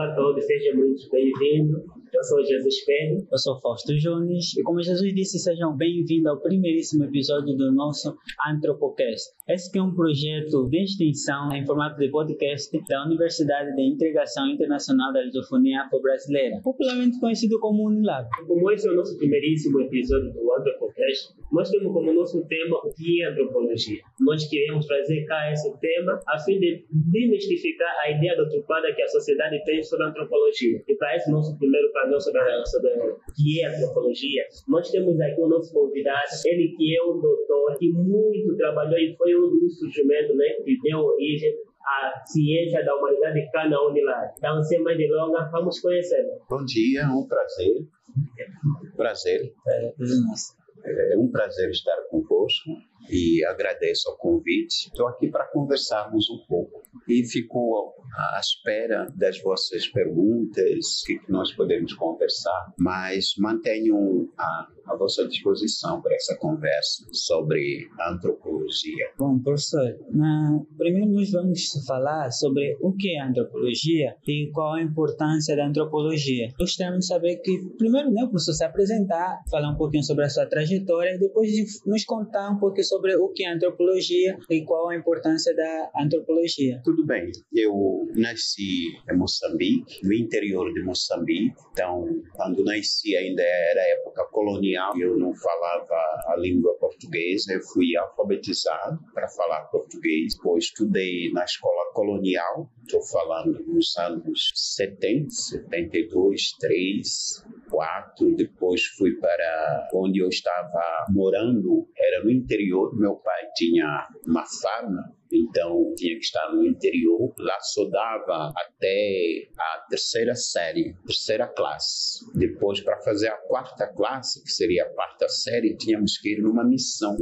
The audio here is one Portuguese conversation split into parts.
Olá a todos, sejam muito bem-vindos. Eu sou Jesus Pedro. Eu sou Fausto Jones e, como Jesus disse, sejam bem-vindos ao primeiríssimo episódio do nosso Antropocast. Esse que é um projeto de extensão em formato de podcast da Universidade de Integração Internacional da Lusofonia Afro-Brasileira, popularmente conhecido como Unilab. Como esse é o nosso primeiríssimo episódio do Antropocast, nós temos como nosso tema o que é antropologia. Nós queremos trazer cá esse tema a fim de desmistificar a ideia deturpada que a sociedade tem sobre a antropologia. E para esse nosso primeiro painel sobre o que é antropologia, nós temos aqui o nosso convidado, ele que é um doutor que muito trabalhou e foi um dos surgimentos, que deu origem à ciência da humanidade cá na Unilab. Então, sem mais delongas, vamos conhecê-lo. Bom dia, um prazer. É um prazer estar convosco e agradeço o convite. Estou aqui para conversarmos um pouco e fico à espera das vossas perguntas, o que nós podemos conversar, mas mantenho à vossa disposição para essa conversa sobre a antropologia. Bom, professor, primeiro nós vamos falar sobre o que é antropologia e qual a importância da antropologia. Gostaríamos de saber que, primeiro, o professor se apresentar, falar um pouquinho sobre a sua trajetória e depois de nos contar um pouquinho sobre o que é antropologia e qual a importância da antropologia. Tudo bem, eu nasci em Moçambique, no interior de Moçambique. Então, quando nasci ainda era época colonial, eu não falava a língua portuguesa, eu fui alfabetizado para falar português, depois estudei na escola colonial, estou falando nos anos 70, 72, 3, 4, depois fui para onde eu estava morando, era no interior, meu pai tinha uma farma, então tinha que estar no interior. Lá só dava até a terceira classe. Depois, para fazer a quarta classe, que seria a quarta série, tínhamos que ir numa missão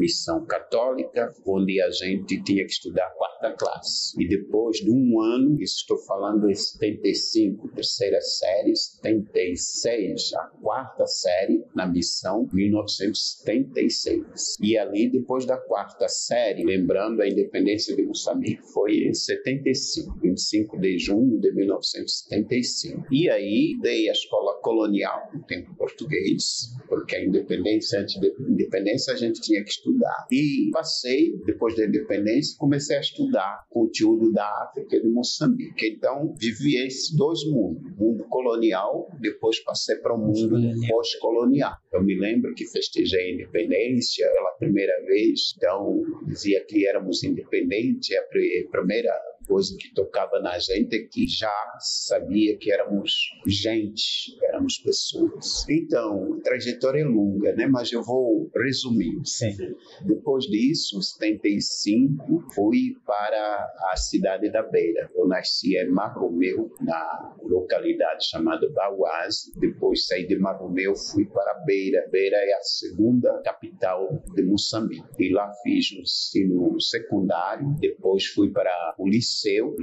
católica, onde a gente tinha que estudar a quarta classe. E depois de um ano, isso estou falando em 75, terceira série, 76, a quarta série, na missão, 1976. E ali, depois da quarta série, lembrando a independência de Moçambique, foi em 75, 25 de junho de 1975. E aí dei a escola colonial, no tempo português, porque a independência, antes da independência, a gente tinha que estudar. E passei, depois da independência, comecei a estudar conteúdo da África e de Moçambique. Então, vivi esses dois mundos, o mundo colonial, depois passei para o mundo pós-colonial. Eu me lembro que festejei a independência pela primeira vez, então dizia que éramos independentes. A primeira coisa que tocava na gente é que já sabia que éramos gente, éramos pessoas. Então, a trajetória é longa, mas eu vou resumir. Sim. Depois disso, em 75, fui para a cidade da Beira. Eu nasci em Marromeu, na localidade chamada Bauaz. Depois saí de Marromeu, fui para Beira. Beira é a segunda capital de Moçambique. E lá fiz o ensino secundário. Depois fui para o Liceu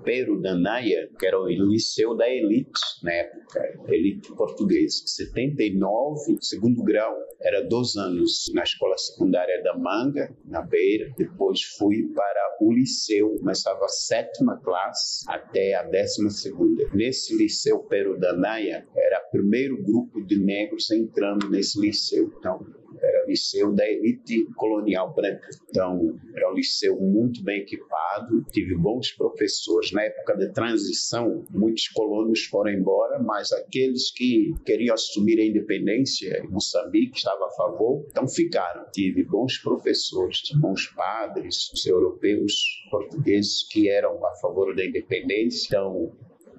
Pero Danaya, que era o liceu da elite, na época, elite portuguesa. 79, segundo grau, era 2 anos na escola secundária da Manga, na Beira. Depois fui para o liceu, começava a 7ª classe até a 12ª. Nesse liceu Pero Danaya, era o primeiro grupo de negros entrando nesse liceu. Então, era o liceu da elite colonial branca. Então, era um liceu muito bem equipado, tive bons professores. Na época da transição, muitos colonos foram embora, mas aqueles que queriam assumir a independência, Moçambique estava a favor, então ficaram. Tive bons professores, bons padres, os europeus, portugueses que eram a favor da independência. Então,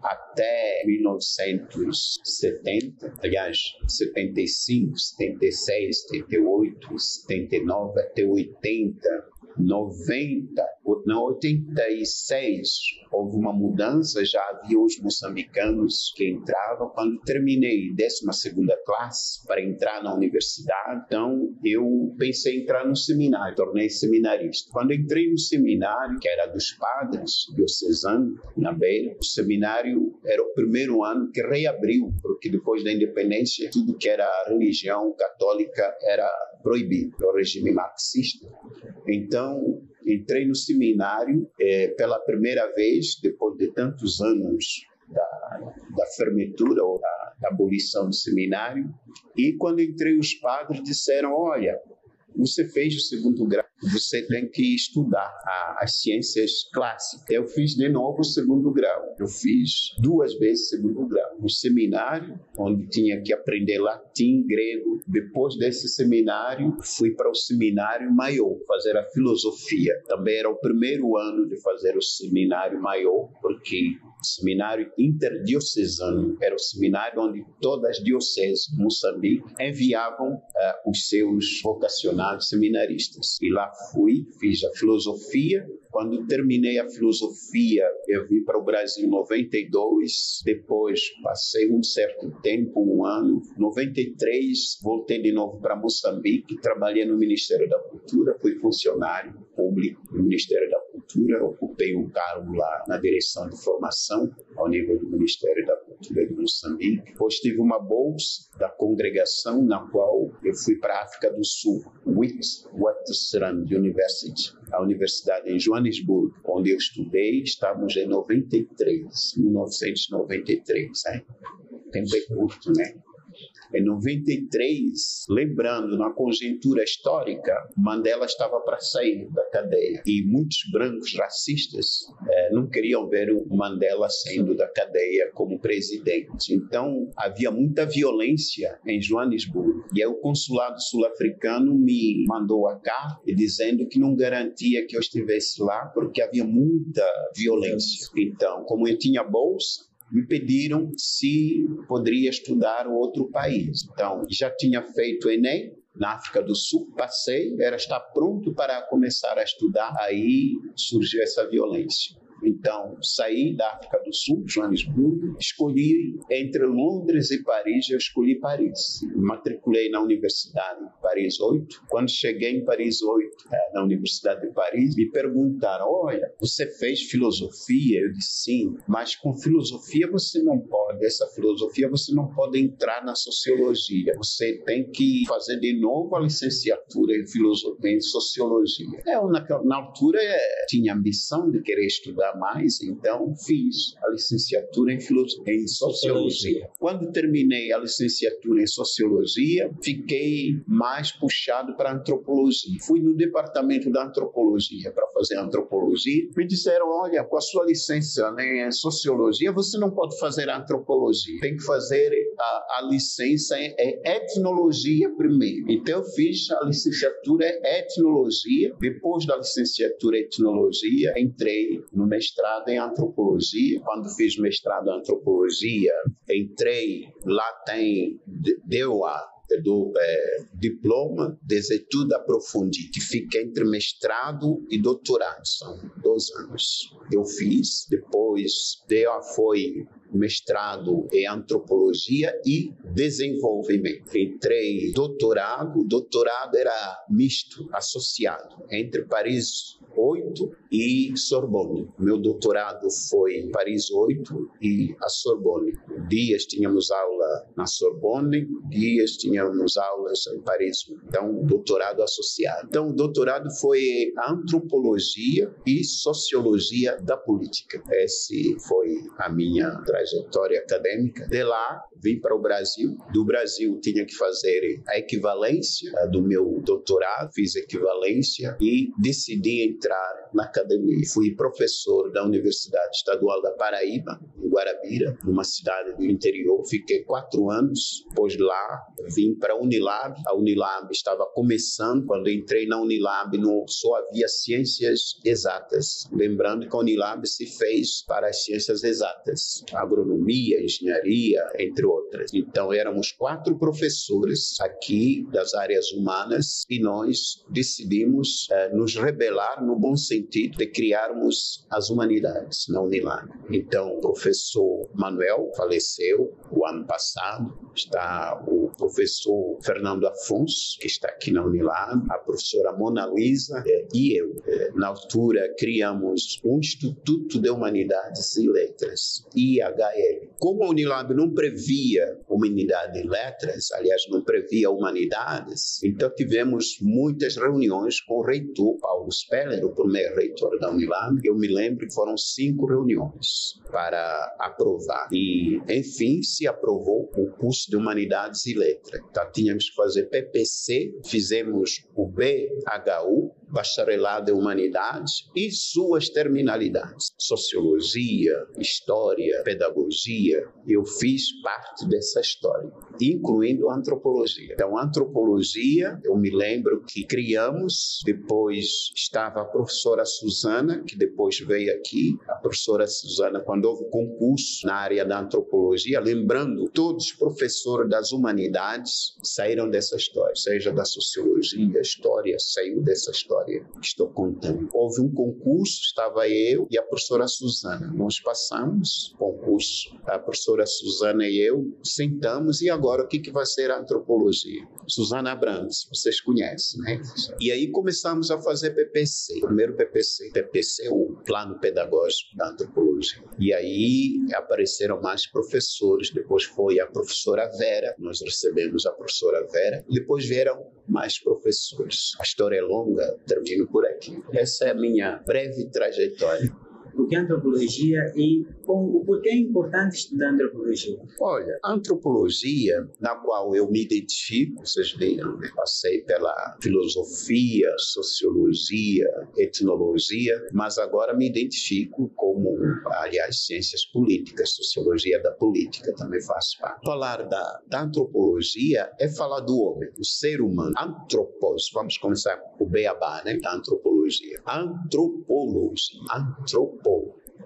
até 1970, aliás, 75, 76, 78, 79, até 80, 90, no 86 houve uma mudança, já havia os moçambicanos que entravam. Quando terminei 12ª classe para entrar na universidade, então eu pensei em entrar no seminário, tornei seminarista. Quando entrei no seminário, que era dos padres diocesanos, na Beira, o seminário era o primeiro ano que reabriu, porque depois da independência, tudo que era religião católica era proibido pelo regime marxista. Então, entrei no seminário pela primeira vez, depois de tantos anos da fermetura ou da abolição do seminário. E quando entrei, os padres disseram: olha, você fez o segundo grau, você tem que estudar as ciências clássicas. Eu fiz de novo o segundo grau. Eu fiz 2 vezes o segundo grau. No seminário, onde tinha que aprender latim, grego. Depois desse seminário, fui para o seminário maior, fazer a filosofia. Também era o primeiro ano de fazer o seminário maior, porque o seminário interdiocesano era o seminário onde todas as dioceses de Moçambique enviavam os seus vocacionados seminaristas. E lá fui, fiz a filosofia. Quando terminei a filosofia, eu vim para o Brasil em 92. Depois passei um certo tempo, 1 ano. Em 93, voltei de novo para Moçambique. Trabalhei no Ministério da Cultura, fui funcionário público do Ministério da Cultura. Ocupei um cargo lá na direção de formação, ao nível do Ministério da Cultura de Moçambique. Depois tive uma bolsa da congregação, na qual eu fui para a África do Sul, Witwatersrand University, a universidade em Joanesburgo, onde eu estudei. Estávamos em 1993. Né? O tempo é curto, né? Em 93, lembrando, na conjuntura histórica, Mandela estava para sair da cadeia. E muitos brancos racistas não queriam ver o Mandela saindo da cadeia como presidente. Então, havia muita violência em Joanesburgo. E aí o consulado sul-africano me mandou a carta dizendo que não garantia que eu estivesse lá, porque havia muita violência. Então, como eu tinha bolsa, me pediram se poderia estudar em outro país. Então, já tinha feito o Enem na África do Sul, passei, era estar pronto para começar a estudar. Aí surgiu essa violência. Então, saí da África do Sul, Joanesburgo, escolhi entre Londres e Paris, eu escolhi Paris. Me matriculei na Universidade de Paris 8. Quando cheguei em Paris 8, na Universidade de Paris, me perguntaram: olha, você fez filosofia? Eu disse sim, mas com filosofia você não pode, essa filosofia você não pode entrar na sociologia. Você tem que fazer de novo a licenciatura em filosofia, em sociologia. Eu, na altura, tinha a ambição de querer estudar mais, então fiz a licenciatura em sociologia. Quando terminei a licenciatura em sociologia, fiquei mais puxado para antropologia. Fui no departamento da antropologia para fazer antropologia. Me disseram: olha, com a sua licença em sociologia, você não pode fazer antropologia. Tem que fazer a licença em etnologia primeiro. Então eu fiz a licenciatura em etnologia. Depois da licenciatura em etnologia, entrei no mestrado em antropologia. Quando fiz mestrado em antropologia, entrei, lá tem DEUA, do diploma des études approfondies, que fica entre mestrado e doutorado, são 2 anos. Eu fiz, depois DEUA foi mestrado em antropologia e desenvolvimento. Entrei doutorado era misto, associado, entre Paris 8 e Sorbonne. Meu doutorado foi em Paris 8 e a Sorbonne. Dias tínhamos aula na Sorbonne, dias tínhamos aulas em Paris. Então, doutorado associado. Então, o doutorado foi antropologia e sociologia da política. Essa foi a minha trajetória acadêmica. De lá, vim para o Brasil. Do Brasil, tinha que fazer a equivalência do meu doutorado. Fiz equivalência e decidi entrar na academia. Fui professor da Universidade Estadual da Paraíba, em Guarabira, numa cidade do interior. Fiquei 4 anos. Depois lá, vim para a Unilab. A Unilab estava começando. Quando entrei na Unilab, só havia ciências exatas. Lembrando que a Unilab se fez para as ciências exatas. Agronomia, engenharia, entre outras. Então, éramos 4 professores aqui das áreas humanas e nós decidimos nos rebelar no bom sentido de criarmos as humanidades na Unilab. Então, o professor Manuel faleceu o ano passado. Está o professor Fernando Afonso, que está aqui na Unilab, a professora Mona Lisa e eu. Na altura, criamos um Instituto de Humanidades e Letras, IHL. Como a Unilab não previa o humanidade e letras, aliás, não previa humanidades. Então tivemos muitas reuniões com o reitor Paulo Speller, o primeiro reitor da Unilab. Eu me lembro que foram 5 reuniões para aprovar. E, enfim, se aprovou o curso de Humanidades e Letras. Então, tínhamos que fazer PPC, fizemos o BHU, Bacharelado em Humanidades, e suas terminalidades. Sociologia, História, Pedagogia. Eu fiz parte dessa história, incluindo a Antropologia. Então, a Antropologia, eu me lembro que criamos, depois estava a professora Suzana, que depois veio aqui. A professora Suzana, quando houve concurso na área da Antropologia, lembrando, todos os professores das Humanidades saíram dessa história, seja da Sociologia, a História, saiu dessa história que estou contando. Houve um concurso, estava eu e a professora Suzana. Nós passamos o concurso, a professora Suzana e eu sentamos, e agora o que vai ser a Antropologia? Suzana Abrantes, vocês conhecem, né? E aí começamos a fazer PPC. Primeiro PPC, o Plano Pedagógico da Antropologia. E aí apareceram mais professores, depois foi a professora Vera, nós recebemos a professora Vera, depois vieram mais professores. A história é longa, termino por aqui. Essa é a minha breve trajetória. O que é antropologia e o porquê é importante estudar antropologia? Olha, a antropologia, na qual eu me identifico, vocês viram, né? Passei pela filosofia, sociologia, etnologia, mas agora me identifico como, aliás, ciências políticas, sociologia da política também faz parte. Falar da antropologia é falar do homem, do ser humano. Antropos, vamos começar com o beabá, né? Da antropologia.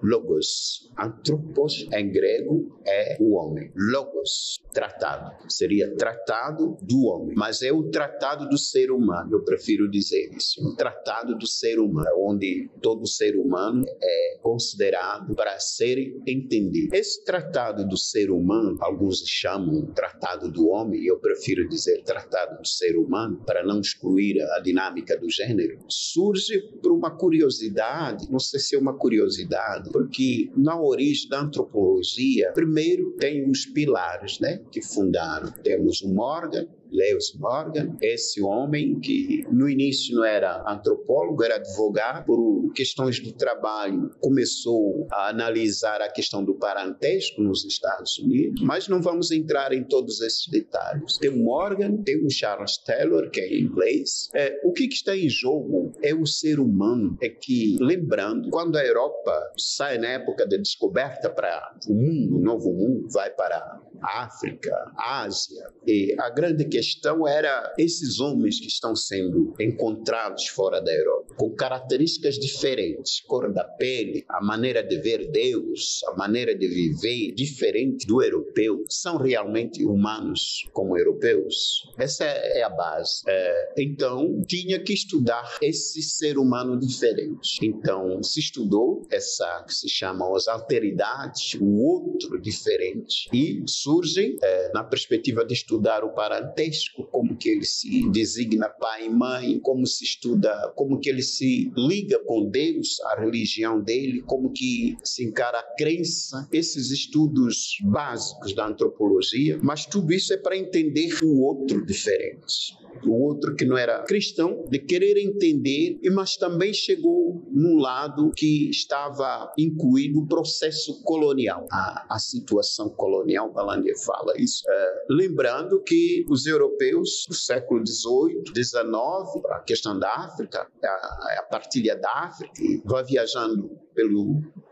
Logos. Antropos, em grego, é o homem. Logos, tratado. Seria tratado do homem. Mas é o tratado do ser humano, eu prefiro dizer isso. O tratado do ser humano, onde todo ser humano é considerado para ser entendido. Esse tratado do ser humano, alguns chamam tratado do homem, eu prefiro dizer tratado do ser humano, para não excluir a dinâmica do gênero, surge por uma curiosidade, não sei se é uma curiosidade, porque na origem da antropologia, primeiro tem os pilares, né, que fundaram. Temos o Morgan, Lewis Morgan, esse homem que no início não era antropólogo, era advogado, por questões do trabalho começou a analisar a questão do parentesco nos Estados Unidos, mas não vamos entrar em todos esses detalhes. Tem o Morgan, tem o Charles Taylor, que é em inglês. O que está em jogo é o ser humano. É que, lembrando, quando a Europa sai na época da descoberta para o mundo, o novo mundo, vai para a África, a Ásia, e a grande questão era esses homens que estão sendo encontrados fora da Europa, com características diferentes, cor da pele, a maneira de ver Deus, a maneira de viver diferente do europeu, são realmente humanos como europeus? Essa é a base. Então, tinha que estudar esse ser humano diferente. Então, se estudou essa que se chama as alteridades, o outro diferente, e surgem, na perspectiva de estudar o parentesco, como que ele se designa pai e mãe, como se estuda, como que ele se liga com Deus, a religião dele, como que se encara a crença, esses estudos básicos da antropologia, mas tudo isso é para entender o outro diferente. O outro que não era cristão, de querer entender, mas também chegou num lado que estava incluído o processo colonial, a situação colonial, Valandier fala isso. Lembrando que os europeus do século XVIII, XIX, a questão da África, a partilha da África, vai viajando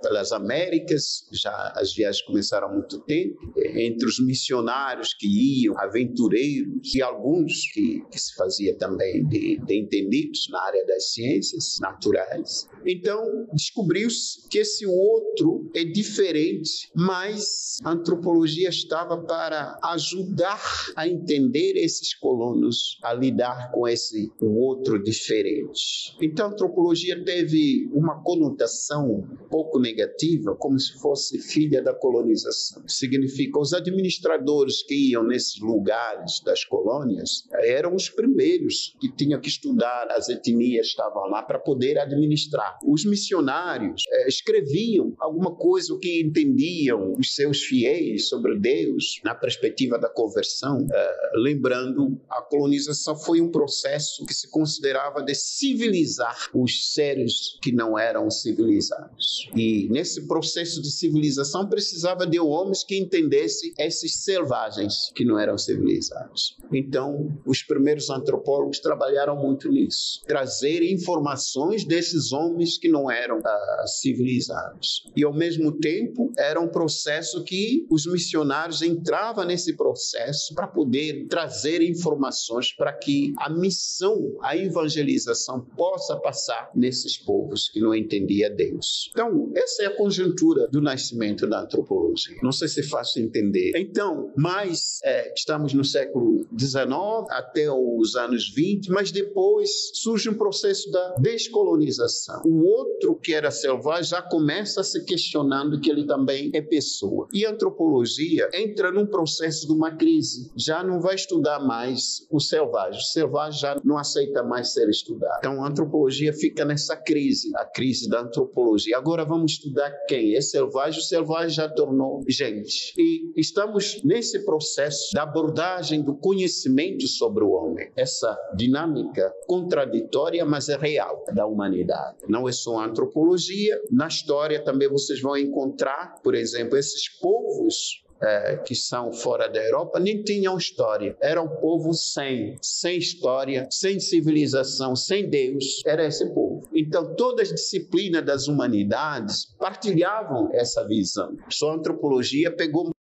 pelas Américas, já as viagens começaram há muito tempo, entre os missionários que iam, aventureiros, e alguns que se fazia também de entendidos na área das ciências naturais. Então, descobriu-se que esse outro é diferente, mas a antropologia estava para ajudar a entender esses colonos, a lidar com o outro diferente. Então, a antropologia teve uma conotação um pouco negativa negativa, como se fosse filha da colonização. Significa, os administradores que iam nesses lugares das colônias eram os primeiros que tinham que estudar as etnias que estavam lá para poder administrar. Os missionários escreviam alguma coisa o que entendiam os seus fiéis sobre Deus na perspectiva da conversão, lembrando, a colonização foi um processo que se considerava de civilizar os seres que não eram civilizados. E nesse processo de civilização precisava de homens que entendessem esses selvagens que não eram civilizados. Então, os primeiros antropólogos trabalharam muito nisso, trazer informações desses homens que não eram civilizados. E, ao mesmo tempo, era um processo que os missionários entravam nesse processo para poder trazer informações para que a missão, a evangelização possa passar nesses povos que não entendiam Deus. Então, essa é a conjuntura do nascimento da antropologia. Não sei se é fácil entender. Então, estamos no século XIX até os anos 20, mas depois surge um processo da descolonização. O outro que era selvagem já começa a se questionando que ele também é pessoa. E a antropologia entra num processo de uma crise. Já não vai estudar mais o selvagem. O selvagem já não aceita mais ser estudado. Então, a antropologia fica nessa crise, a crise da antropologia. Agora vamos estudar quem é selvagem. O selvagem já tornou gente. E estamos nesse processo da abordagem do conhecimento sobre o homem. Essa dinâmica contraditória, mas é real, da humanidade. Não é só a antropologia. Na história também vocês vão encontrar, por exemplo, esses povos que são fora da Europa, nem tinham história. Era um povo sem história, sem civilização, sem Deus. Era esse povo. Então, todas as disciplinas das humanidades partilhavam essa visão. Só a antropologia pegou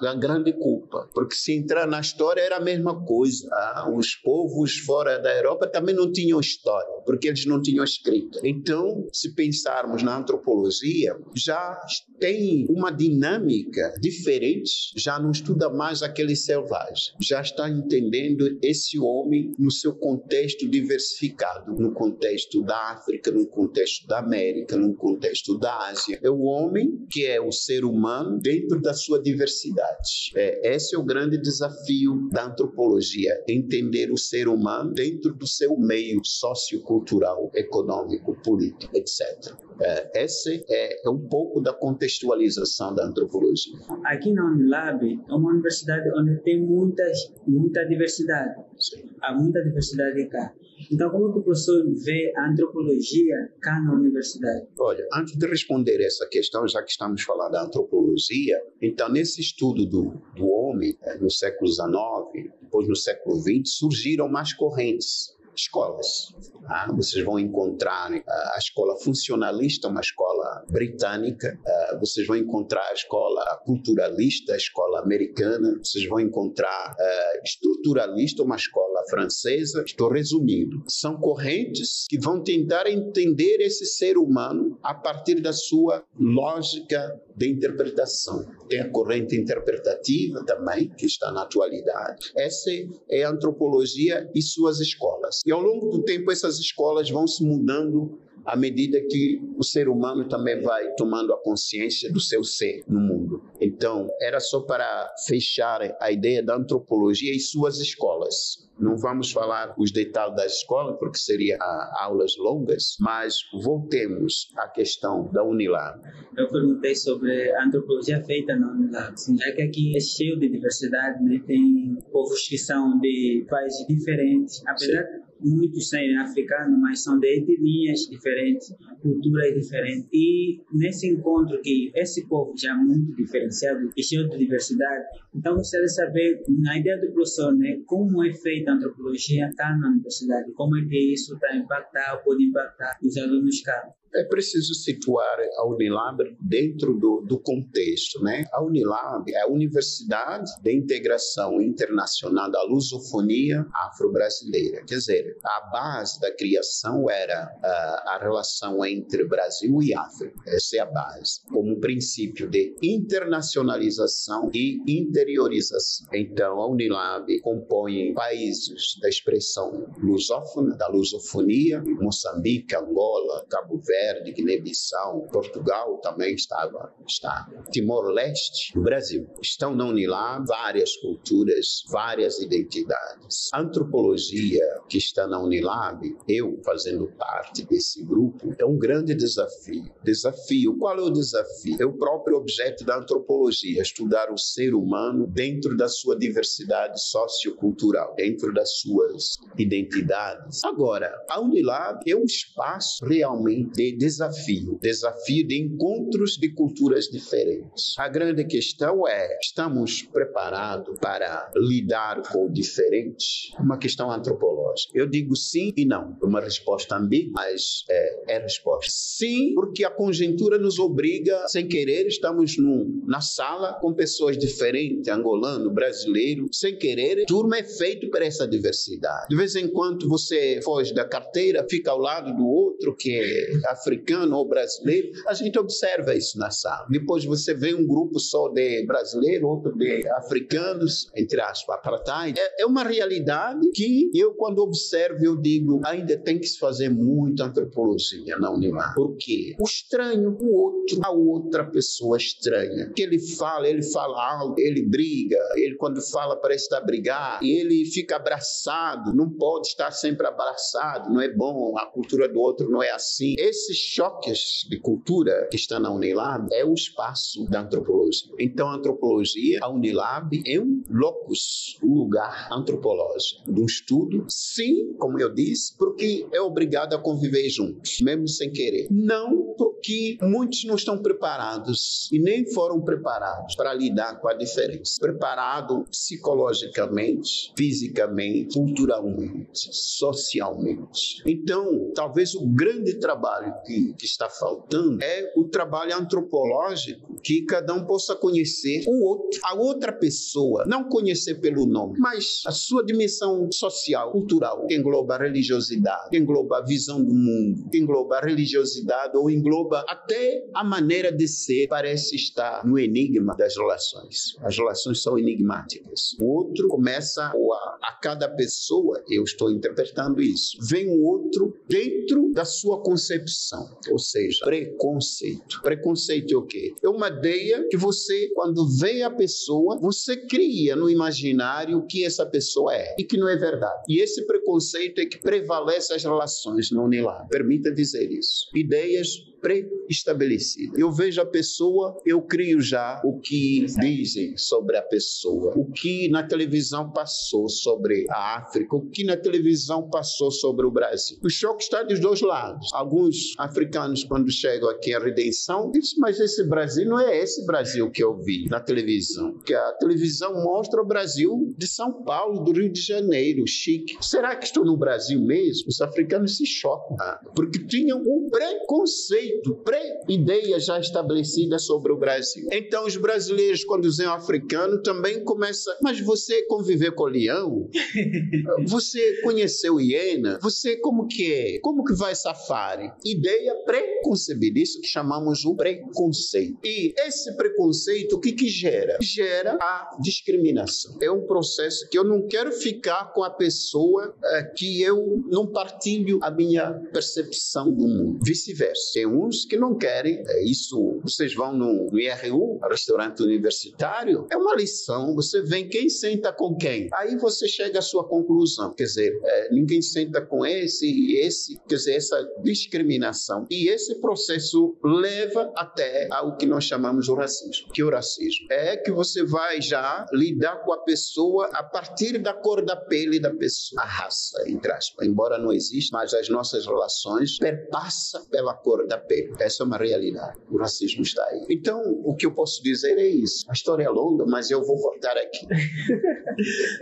a grande culpa, porque se entrar na história era a mesma coisa. Os povos fora da Europa também não tinham história, porque eles não tinham escrita. Então, se pensarmos na antropologia, já tem uma dinâmica diferente, já não estuda mais aquele selvagem, já está entendendo esse homem no seu contexto diversificado, no contexto da África, no contexto da América, no contexto da Ásia. É o homem que é o ser humano dentro da sua diversidade. Esse é o grande desafio da antropologia, entender o ser humano dentro do seu meio sociocultural, econômico, político, etc. Esse é um pouco da contextualização da antropologia. Aqui na Unilab é uma universidade onde tem muita diversidade. Sim. Há muita diversidade cá. Então, como que o professor vê a antropologia cá na universidade? Olha, antes de responder essa questão, já que estamos falando da antropologia, então, nesse estudo do homem, no século XIX, depois no século XX, surgiram mais correntes. Escolas. Vocês vão encontrar a escola funcionalista, uma escola britânica. Vocês vão encontrar a escola culturalista, a escola americana. Vocês vão encontrar estruturalista, uma escola francesa. Estou resumindo. São correntes que vão tentar entender esse ser humano a partir da sua lógica de interpretação. Tem a corrente interpretativa também, que está na atualidade. Essa é a antropologia e suas escolas. E ao longo do tempo, essas escolas vão se mudando à medida que o ser humano também vai tomando a consciência do seu ser no mundo. Então, era só para fechar a ideia da antropologia e suas escolas. Não vamos falar os detalhes da escola, porque seriam aulas longas, mas voltemos à questão da Unilab. Eu perguntei sobre a antropologia feita na Unilab, já que aqui é cheio de diversidade, né? Tem povos que são de países diferentes, apesar de muitos serem africanos, mas são de etnias diferentes, culturas diferentes. E nesse encontro que esse povo já é muito diferenciado e cheio de diversidade, então gostaria de saber, na ideia do professor, né, como é feita a antropologia cá na universidade, como é que isso está a impactar, pode impactar os alunos cá. É preciso situar a Unilab dentro do contexto, né? A Unilab é a Universidade de Integração Internacional da Lusofonia Afro-Brasileira. Quer dizer, a base da criação era a relação entre Brasil e África. Essa é a base, como princípio de internacionalização e interiorização. Então, a Unilab compõe países da expressão lusófona, da lusofonia, Moçambique, Angola, Cabo Verde, Verde, Guiné-Bissau, Portugal também está. Timor-Leste, o Brasil. Estão na Unilab várias culturas, várias identidades. A antropologia que está na Unilab, eu fazendo parte desse grupo, é um grande desafio. Qual é o desafio? É o próprio objeto da antropologia, estudar o ser humano dentro da sua diversidade sociocultural, dentro das suas identidades. Agora, a Unilab é um espaço realmente de desafio de encontros de culturas diferentes. A grande questão é, estamos preparados para lidar com o diferente? Uma questão antropológica. Eu digo sim e não. É uma resposta ambígua, mas é resposta. Sim, porque a conjuntura nos obriga, sem querer, estamos na sala com pessoas diferentes, angolano, brasileiro, sem querer, turma é feito para essa diversidade. De vez em quando você foge da carteira, fica ao lado do outro que é africano ou brasileiro, a gente observa isso na sala. Depois você vê um grupo só de brasileiros, outro de africanos, entre aspas, apartheid. É uma realidade que eu, quando observo, eu digo, ainda tem que se fazer muita antropologia na Unilab. Por quê? O estranho, o outro, a outra pessoa estranha. Que ele fala algo, ele briga, ele quando fala parece estar a brigar, e ele fica abraçado, não pode estar sempre abraçado, não é bom, a cultura do outro não é assim. Esses choques de cultura que estão na Unilab é o espaço da antropologia. Então, a antropologia, a Unilab é um locus, um lugar antropológico, de um estudo, sim, como eu disse, porque é obrigado a conviver juntos, mesmo sem querer. Não porque muitos não estão preparados e nem foram preparados para lidar com a diferença. Preparado psicologicamente, fisicamente, culturalmente, socialmente. Então, talvez o grande trabalho que está faltando é o trabalho antropológico, que cada um possa conhecer o outro, a outra pessoa, não conhecer pelo nome, mas a sua dimensão social, cultural, que engloba a religiosidade, que engloba a visão do mundo, que engloba a religiosidade ou engloba até a maneira de ser, parece estar no enigma das relações. As relações são enigmáticas. O outro começa a cada pessoa, eu estou interpretando isso, vem um outro dentro da sua concepção, ou seja, preconceito. Preconceito é o quê? É uma ideia que você, quando vê a pessoa, você cria no imaginário o que essa pessoa é e que não é verdade. E esse preconceito é que prevalece as relações no Unilab. Permita dizer isso. Ideias pré-estabelecidas. Eu vejo a pessoa, eu crio já o que dizem sobre a pessoa, o que na televisão passou sobre a África, o que na televisão passou sobre o Brasil. O choque está dos dois lados. Alguns africanos, quando chegam aqui à redenção, dizem, mas esse Brasil não é esse Brasil que eu vi na televisão. Porque a televisão mostra o Brasil de São Paulo, do Rio de Janeiro, chique. Será que estou no Brasil mesmo? Os africanos se chocam, porque tinham um preconceito, pré-ideia já estabelecida sobre o Brasil. Então, os brasileiros, quando veem o africano, também começam, mas você conviveu com o leão? Você conheceu hiena? Você como que é? Como que vai safari? Ideia pré-concebida, isso que chamamos o preconceito. E esse preconceito, o que gera? Gera a discriminação. É um processo que eu não quero ficar com a pessoa que eu não partilho a minha percepção do mundo. Vice-versa. Tem uns que não querem isso. Vocês vão no IRU, restaurante universitário, é uma lição. Você vê quem senta com quem. Aí você chega à sua conclusão. Quer dizer, ninguém senta com esse e esse. Quer dizer, essa discriminação. E esse processo leva até ao que nós chamamos de racismo. Que o racismo é que você vai já lidar com a pessoa a partir da cor da pele da pessoa. A raça, entre aspas. Embora não exista, mas as nossas relações perpassam pela cor da pele. Essa é uma realidade. O racismo está aí. Então, o que eu posso dizer é isso. A história é longa, mas eu vou voltar aqui.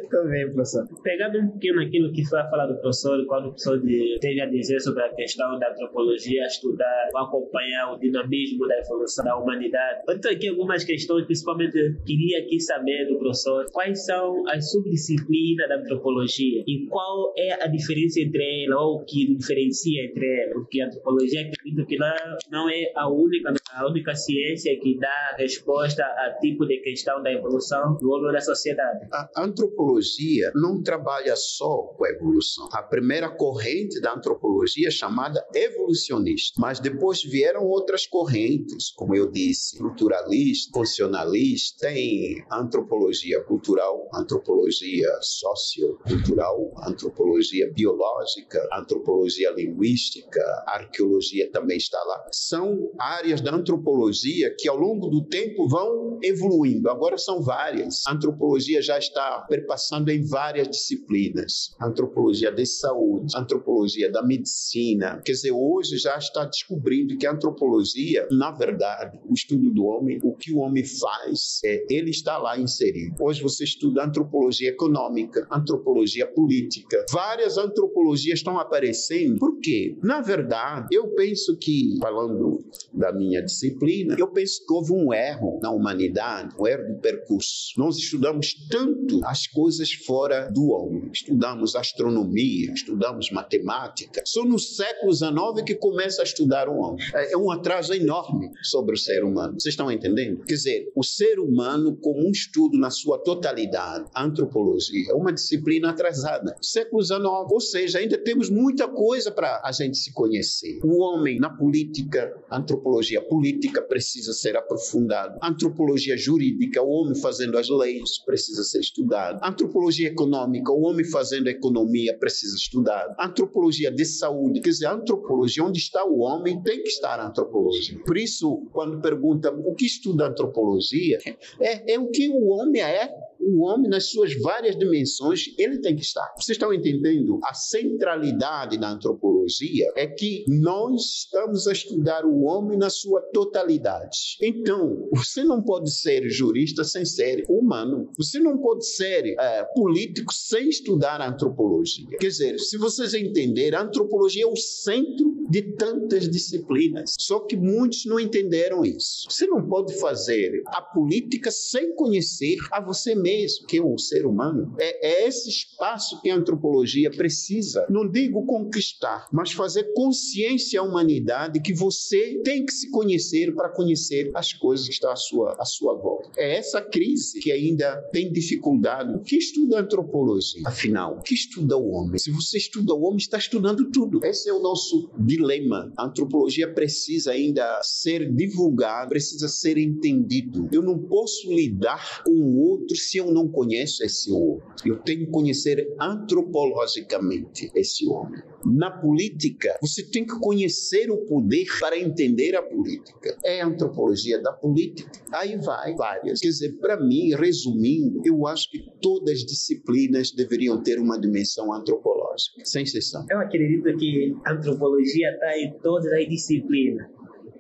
Também, professor. Pegando um pouquinho naquilo que foi a falar do professor, quando o professor teve a dizer sobre a questão da antropologia, estudar, acompanhar o dinamismo da evolução da humanidade. Eu tenho aqui algumas questões, principalmente eu queria aqui saber do professor quais são as subdisciplinas da antropologia e qual é a diferença entre elas, ou o que diferencia entre elas. Porque a antropologia, acredito que não não é a única ciência que dá resposta a tipo de questão da evolução do homem da sociedade. A antropologia não trabalha só com a evolução. A primeira corrente da antropologia é chamada evolucionista, mas depois vieram outras correntes, como eu disse, culturalista, funcionalista, tem antropologia cultural, antropologia sociocultural, antropologia biológica, antropologia linguística, arqueologia também está lá. São áreas da antropologia que ao longo do tempo vão evoluindo. Agora são várias. A antropologia já está perpassando em várias disciplinas. Antropologia de saúde, antropologia da medicina. Quer dizer, hoje já está descobrindo que a antropologia, na verdade, o estudo do homem, o que o homem faz, ele está lá inserido. Hoje você estuda antropologia econômica, antropologia política. Várias antropologias estão aparecendo. Por quê? Na verdade, eu penso que, falando da minha disciplina, eu penso que houve um erro na humanidade, um erro do percurso. Nós estudamos tanto as coisas fora do homem. Estudamos astronomia, estudamos matemática. Só no século XIX que começa a estudar o homem. É um atraso enorme sobre o ser humano. Vocês estão entendendo? Quer dizer, o ser humano como um estudo na sua totalidade, a antropologia, é uma disciplina atrasada. Século XIX, ou seja, ainda temos muita coisa para a gente se conhecer. O homem na política, a antropologia política precisa ser aprofundada. A antropologia jurídica, o homem fazendo as leis, precisa ser estudado. A antropologia econômica, o homem fazendo a economia, precisa estudar. A antropologia de saúde, quer dizer, a antropologia, onde está o homem, tem que estar a antropologia. Por isso, quando perguntam o que estuda a antropologia, é o que o homem é. O homem, nas suas várias dimensões, ele tem que estar. Vocês estão entendendo? A centralidade da antropologia é que nós estamos a estudar o homem na sua totalidade. Então, você não pode ser jurista sem ser humano. Você não pode ser político sem estudar a antropologia. Quer dizer, se vocês entenderem, a antropologia é o centro de tantas disciplinas. Só que muitos não entenderam isso. Você não pode fazer a política sem conhecer a você mesmo, que é um ser humano. É esse espaço que a antropologia precisa, não digo conquistar, mas fazer consciência à humanidade que você tem que se conhecer para conhecer as coisas que estão à sua volta. É essa crise que ainda tem dificuldade. O que estuda a antropologia? Afinal, o que estuda o homem? Se você estuda o homem, está estudando tudo. Esse é o nosso dilema. A antropologia precisa ainda ser divulgada, precisa ser entendido. Eu não posso lidar com o outro se eu não conheço esse outro. Eu tenho que conhecer antropologicamente esse homem. Na política, você tem que conhecer o poder para entender a política. É a antropologia da política. Aí vai várias. Quer dizer, para mim, resumindo, eu acho que todas as disciplinas deveriam ter uma dimensão antropológica, sem exceção. Eu acredito que a antropologia está em todas as disciplinas.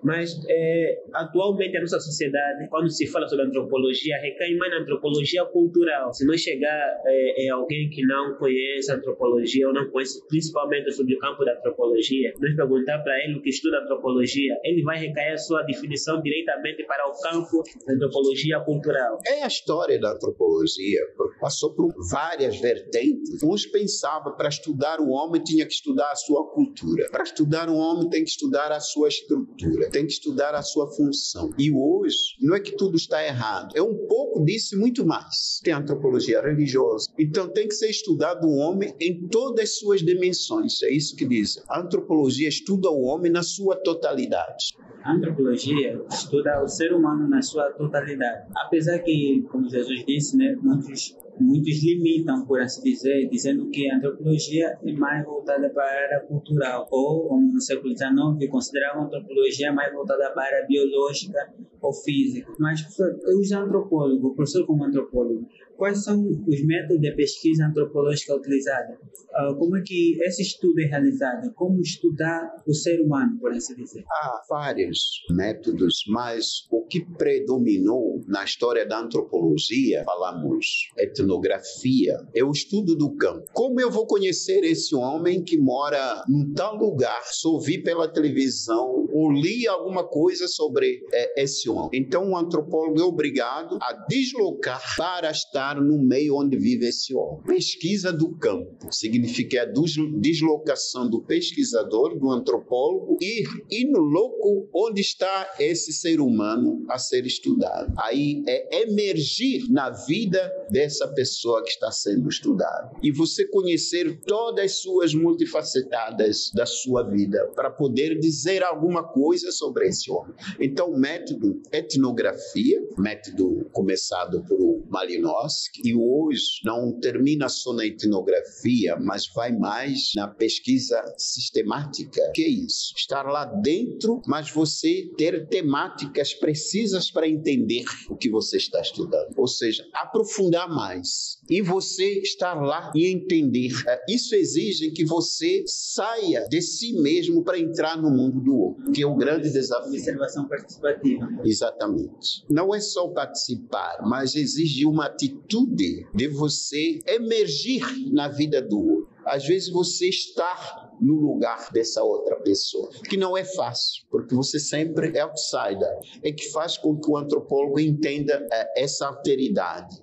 Mas atualmente a nossa sociedade, quando se fala sobre antropologia, recai mais na antropologia cultural. Se nós chegar alguém que não conhece antropologia ou não conhece principalmente sobre o campo da antropologia, nós perguntar para ele o que estuda antropologia, ele vai recair a sua definição diretamente para o campo da antropologia cultural. É a história da antropologia, passou por várias vertentes. Uns pensavam para estudar o homem tinha que estudar a sua cultura. Para estudar o homem tem que estudar a sua estrutura. Tem que estudar a sua função. E hoje, não é que tudo está errado. É um pouco disso e muito mais. Tem a antropologia religiosa. Então, tem que ser estudado o homem em todas as suas dimensões. É isso que diz. A antropologia estuda o homem na sua totalidade. A antropologia estuda o ser humano na sua totalidade. Apesar que, como Jesus disse, né, muitos limitam, por assim dizer, dizendo que a antropologia é mais voltada para a área cultural, ou, como no século XIX, consideravam a antropologia mais voltada para a área biológica ou física. Mas, os antropólogos, o professor como antropólogo, quais são os métodos de pesquisa antropológica utilizados? Como é que esse estudo é realizado? Como estudar o ser humano, por assim dizer? Há vários métodos, mas o o que predominou na história da antropologia, falamos etnografia, é o estudo do campo. Como eu vou conhecer esse homem que mora num tal lugar? Só vi pela televisão ou li alguma coisa sobre esse homem. Então, o antropólogo é obrigado a deslocar para estar no meio onde vive esse homem. Pesquisa do campo significa a deslocação do pesquisador, do antropólogo, ir no local onde está esse ser humano a ser estudado. Aí é emergir na vida dessa pessoa que está sendo estudada. E você conhecer todas as suas multifacetadas da sua vida para poder dizer alguma coisa sobre esse homem. Então, o método etnografia, método começado por Malinowski, e hoje não termina só na etnografia, mas vai mais na pesquisa sistemática. O que é isso? Estar lá dentro, mas você ter temáticas precisas para entender o que você está estudando. Ou seja, aprofundar mais. E você estar lá e entender. Isso exige que você saia de si mesmo para entrar no mundo do outro, que é o grande desafio. Observação participativa. Exatamente. Não é só participar, mas exige uma atitude de você emergir na vida do outro. Às vezes você está no lugar dessa outra pessoa, que não é fácil, porque você sempre é outsider. É que faz com que o antropólogo entenda essa alteridade.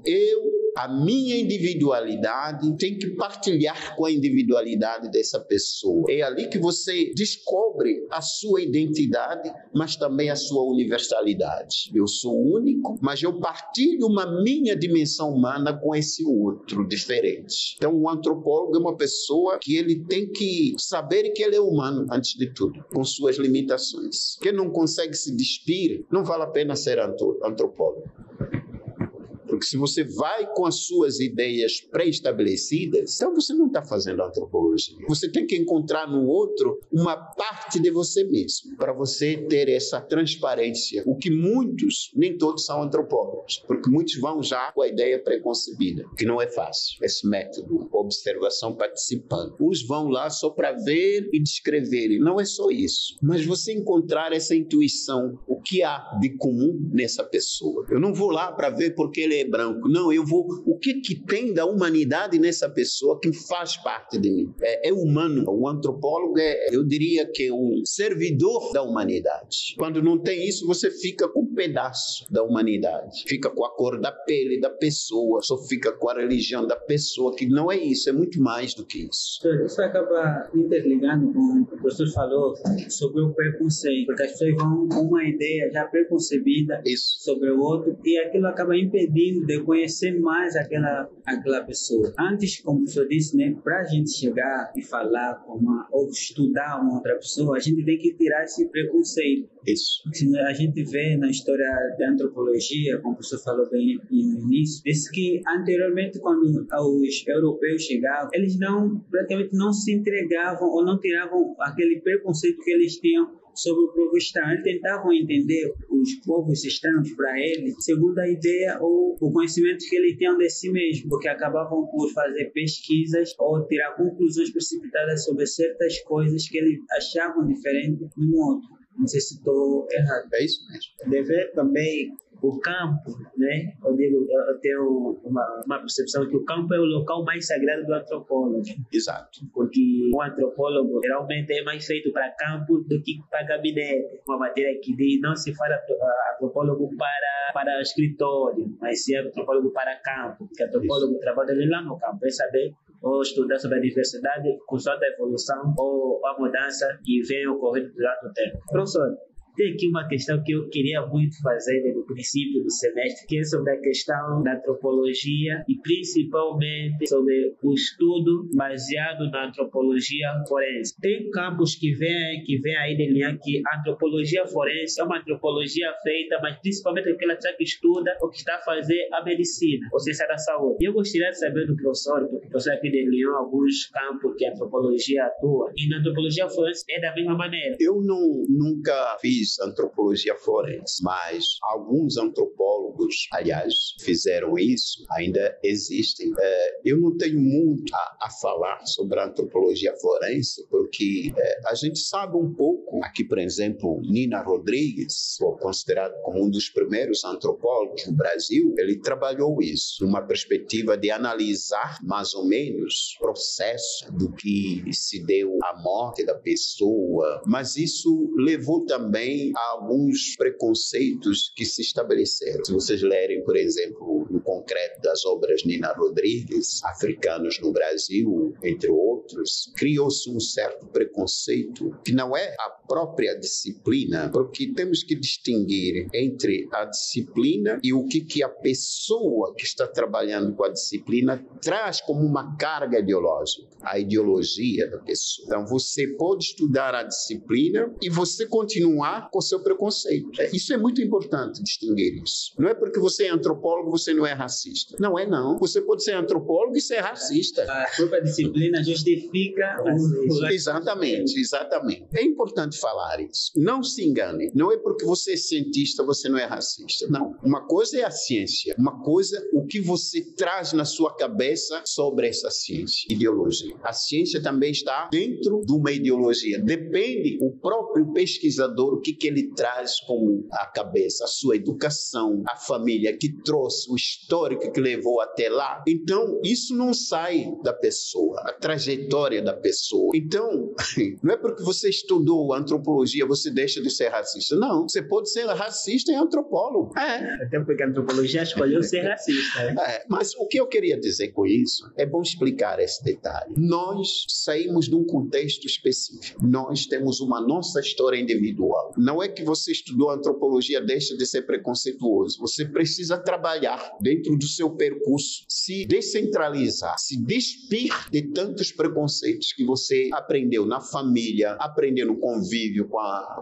A minha individualidade tem que partilhar com a individualidade dessa pessoa. É ali que você descobre a sua identidade, mas também a sua universalidade. Eu sou único, mas eu partilho uma minha dimensão humana com esse outro diferente. Então, o antropólogo é uma pessoa que ele tem que saber que ele é humano, antes de tudo, com suas limitações. Quem não consegue se despir, não vale a pena ser antropólogo. Porque se você vai com as suas ideias pré-estabelecidas, então você não está fazendo antropologia. Você tem que encontrar no outro uma parte de você mesmo, para você ter essa transparência. O que muitos, nem todos são antropólogos, porque muitos vão já com a ideia preconcebida, que não é fácil. Esse método, observação participando. Uns vão lá só para ver e descrever. Não é só isso. Mas você encontrar essa intuição, o que há de comum nessa pessoa. Eu não vou lá para ver porque ele é branco. Não, eu vou... O que tem da humanidade nessa pessoa que faz parte de mim? É humano. O antropólogo eu diria que é um servidor da humanidade. Quando não tem isso, você fica com um pedaço da humanidade. Fica com a cor da pele da pessoa, só fica com a religião da pessoa, que não é isso, é muito mais do que isso. Isso acaba interligando com o que o professor falou sobre o preconceito, porque as pessoas vão com uma ideia já preconcebida sobre o outro, e aquilo acaba impedindo de conhecer mais aquela pessoa. Antes, como o professor disse, né, para a gente chegar e falar ou estudar uma outra pessoa, a gente tem que tirar esse preconceito. Isso. A gente vê na história da antropologia, como o professor falou bem no início, disse que anteriormente, quando os europeus chegavam, eles praticamente não se entregavam ou não tiravam aquele preconceito que eles tinham sobre o povo estranho. Eles tentavam entender os povos estranhos para eles segundo a ideia ou o conhecimento que eles tinham de si mesmo, porque acabavam por fazer pesquisas ou tirar conclusões precipitadas sobre certas coisas que eles achavam diferentes de um outro. Não sei se estou errado. É isso mesmo. Deve também o campo, né? Eu tenho uma percepção que o campo é o local mais sagrado do antropólogo. Exato. Porque o antropólogo geralmente é mais feito para campo do que para gabinete. Uma matéria que diz não se fala antropólogo para escritório, mas sim antropólogo para campo. Porque antropólogo trabalha lá no campo, é saber ou estudar sobre a diversidade, constante a evolução ou a mudança que vem ocorrendo durante o tempo. Professor, tem aqui uma questão que eu queria muito fazer no princípio do semestre, que é sobre a questão da antropologia e principalmente sobre o estudo baseado na antropologia forense. Tem campos que vem aí de linha que a antropologia forense é uma antropologia feita, mas principalmente aquela que estuda ou que está a fazer a medicina, ou ciência da saúde. E eu gostaria de saber do professor, porque o professor aqui de Lyon, alguns campos que a antropologia atua, e na antropologia forense é da mesma maneira. Eu nunca fiz fiz antropologia forense, mas alguns antropólogos, aliás, fizeram isso, ainda existem. Eu não tenho muito a falar sobre a antropologia forense, porque a gente sabe um pouco, aqui, por exemplo, Nina Rodrigues, considerado como um dos primeiros antropólogos no Brasil, ele trabalhou isso, numa perspectiva de analisar mais ou menos o processo do que se deu à morte da pessoa, mas isso levou também a alguns preconceitos que se estabeleceram. Se vocês lerem, por exemplo, no concreto das obras de Nina Rodrigues, Africanos no Brasil, entre outros, criou-se um certo preconceito que não é a própria disciplina, porque temos que distinguir entre a disciplina e o que a pessoa que está trabalhando com a disciplina traz como uma carga ideológica, a ideologia da pessoa. Então, você pode estudar a disciplina e você continuar com o seu preconceito. Isso é muito importante, distinguir isso. Não é porque você é antropólogo, você não é racista. Não é, não. Você pode ser antropólogo e ser racista. A própria disciplina justifica o racismo. Exatamente, exatamente. É importante falar isso. Não se engane. Não é porque você é cientista, você não é racista. Não. Uma coisa é a ciência. Uma coisa, o que você traz na sua cabeça sobre essa ciência, ideologia. A ciência também está dentro de uma ideologia. Depende o próprio pesquisador, o que ele traz como a cabeça, a sua educação, a família que trouxe, o histórico que levou até lá. Então, isso não sai da pessoa, a trajetória da pessoa. Então, não é porque você estudou antropologia, você deixa de ser racista. Não, você pode ser racista e antropólogo. Até porque a antropologia escolheu ser racista. Mas o que eu queria dizer com isso, é bom explicar esse detalhe. Nós saímos de um contexto específico. Nós temos uma nossa história individual. Não é que você estudou antropologia deixa de ser preconceituoso. Você precisa trabalhar dentro do seu percurso, se descentralizar, se despir de tantos preconceitos que você aprendeu na família, aprendeu no convívio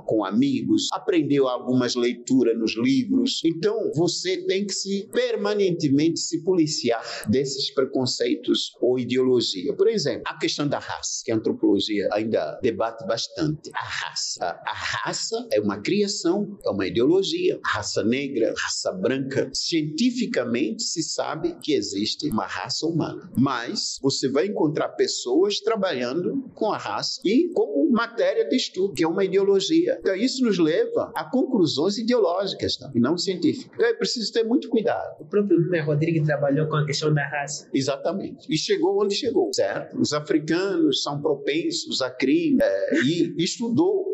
com amigos, aprendeu algumas leituras nos livros. Então, você tem que permanentemente se policiar desses preconceitos ou ideologia. Por exemplo, a questão da raça, que a antropologia ainda debate bastante. A raça. A raça é uma criação, é uma ideologia. Raça negra, raça branca. Cientificamente se sabe que existe uma raça humana. Mas você vai encontrar pessoas trabalhando com a raça e como matéria de estudo, que é uma ideologia. Então, isso nos leva a conclusões ideológicas, tá? E não científicas. Então, é preciso ter muito cuidado. O próprio Nina Rodrigues trabalhou com a questão da raça. Exatamente. E chegou onde chegou, certo? Os africanos são propensos a crime e estudou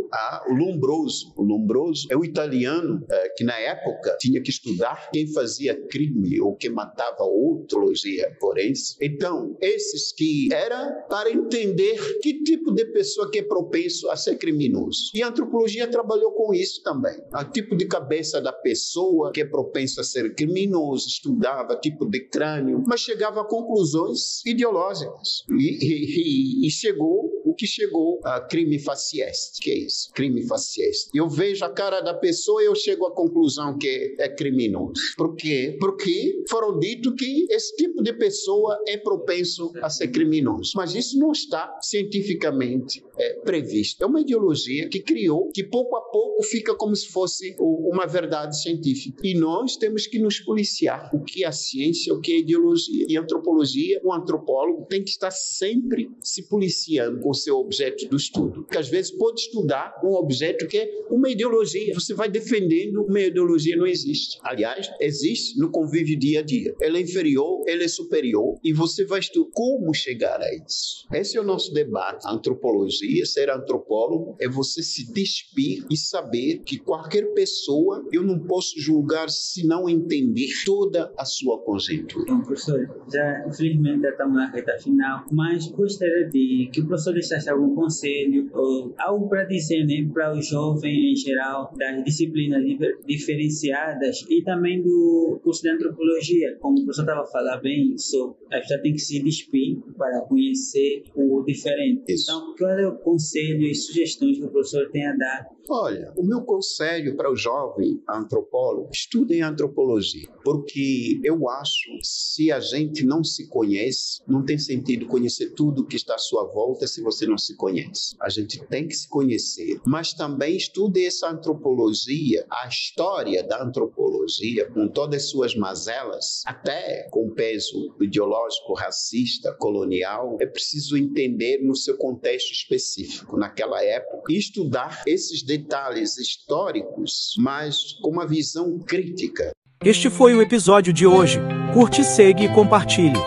o Lombroso. O Lombroso é o italiano que na época tinha que estudar quem fazia crime ou quem matava antropologia forense. Então, esses que era para entender que tipo de pessoa que é propenso a ser criminoso. E a antropologia trabalhou com isso também. O tipo de cabeça da pessoa que é propenso a ser criminoso, estudava tipo de crânio, mas chegava a conclusões ideológicas. E chegou o que chegou a crime facieste. Que é isso? Crime facieste. Eu vejo a cara da pessoa e eu chego à conclusão que é criminoso. Por quê? Porque foram dito que esse tipo de pessoa é propenso a ser criminoso. Mas isso não está cientificamente previsto. É uma ideologia que criou, que pouco a pouco fica como se fosse uma verdade científica. E nós temos que nos policiar. O que é a ciência, o que é a ideologia. E a antropologia, o antropólogo tem que estar sempre se policiando com o seu objeto do estudo. Porque às vezes pode estudar um objeto que é uma ideologia. Você vai defendendo uma ideologia, não existe. Aliás, existe no convívio dia a dia. Ela é inferior, ela é superior. E você vai estudar como chegar a isso. Esse é o nosso debate. A antropologia, ser antropólogo, é você se despir e saber que qualquer pessoa, eu não posso julgar se não entender toda a sua conjuntura. Bom, professor, já infelizmente já estamos na reta final, mas gostaria de que o professor deixasse algum conselho ou algo para dizer, né, para os jovens em geral das disciplinas diferenciadas e também do curso de antropologia. Como o professor estava a falar bem, a pessoa tem que se despir para conhecer o diferente. Isso. Então, qual é o conselho e sugestões que o professor tem a dar? Olha, o meu conselho para o jovem antropólogo, estudem antropologia, porque eu acho se a gente não se conhece, não tem sentido conhecer tudo que está à sua volta se você gente não se conhece. A gente tem que se conhecer, mas também estude essa antropologia, a história da antropologia, com todas as suas mazelas, até com peso ideológico, racista, colonial. É preciso entender no seu contexto específico, naquela época, e estudar esses detalhes históricos, mas com uma visão crítica. Este foi o episódio de hoje. Curte, segue e compartilhe.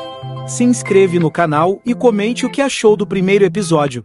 Se inscreve no canal e comente o que achou do primeiro episódio.